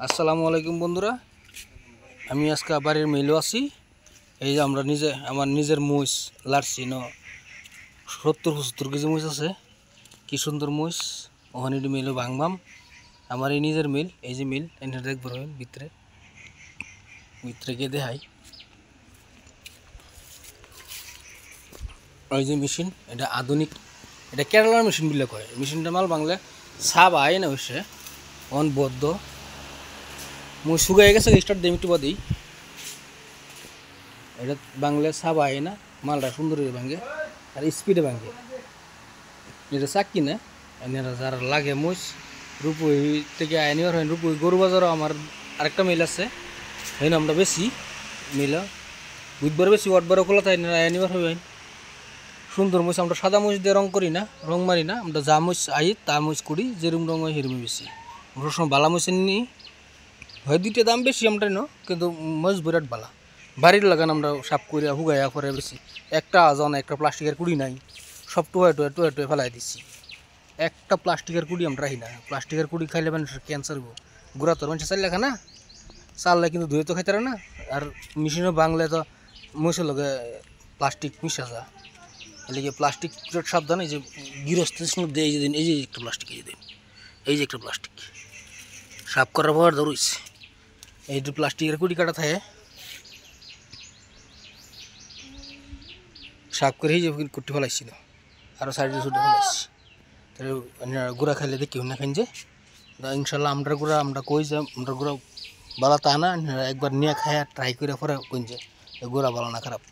আসসালামু আলাইকুম বন্ধুরা, আমি আজকে বাড়ির মেইলো আছি। এই যে আমরা আমার নিজের মুইস লাড়ছি ন 70-75 কেজি মুইস আছে। কি সুন্দর মুইস ওখানে মেইলো ভাঙবাম। আমার এই নিজের মিল, এই যে মিল এনে দেখবো ভিতরে ভিতরে গিয়ে দেখাই। ওই যে মেশিন, এটা আধুনিক, এটা কেরালার মেশিন বলে কয়। মেশিনটা মাল বাংলা সাব আয় না হয়েছে অনবদ্ধ মুই শুকাই গেছে। স্টার্ট দিয়ে একটু বাদেই এটা বাংলা সাব আয় না, মালটা সুন্দর ভাঙে আর স্পিডে ভাঙে। এটা চাকি না এনারা যারা লাগে মুস রূপই থেকে আইনিবার হয়। রূপই গরু বাজারও আমার আরেকটা মিল আছে, এই আমরা বেশি মিলা বুধবার বেশি ওয়াটবারও খোলা তাই আইনিবার হয়। সুন্দর মুছ আমরা সাদা মুছ দিয়ে রং করি না, রং মারি না। আমরা যা মুছ আই তা মুছ করি, যেরকম রং হয় সেরকম বেশি। আমরা সবসময় বালা মুছ নিই, হয় দুইটা দাম বেশি আমরা কিন্তু মুছ বিরাট বালা। বাড়ির লাগান আমরা সাপ করিয়া হুগাইয়া পরে বেশি। একটা আজন একটা প্লাস্টিকের কুড়ি নাই, সব টুয়ে টুয়ে টুয়ে টুয়ে ফেলাই দিচ্ছি। একটা প্লাস্টিকের কুড়ি আমরা রাখি না। প্লাস্টিকের কুড়ি খাইলে মানুষের ক্যান্সার হবো। গুড়া তোর মানুষের চাল লেখা না, চাললে কিন্তু ধুয়ে তো খাইতে না। আর মেশিনও বাংলায় তো মুছের লগে প্লাস্টিক মিশা যা, এদিকে প্লাস্টিক সাবধান। এই যে গৃহস্থের মধ্যে এই যে দিন, এই যে একটা প্লাস্টিক, এই যে দিন, এই যে একটা প্লাস্টিক সাফ করার পর ধরুইছে। এই যে প্লাস্টিকের কুড়ি কাটা থাকে, সাফ করে এই যে কুটি ফেলাইছিল, আরও সাইডে ছুটে ফেলাইছি। তাহলে গুড়া খাইলে দেখি না খাইন যে ইনশাল্লাহ আমরা গুড়া আমরা কই যে আমরা গুড়া বালা তা না, একবার নিয়ে খায় ট্রাই করে পরে কইন যে গুড়া ভালো না খারাপ।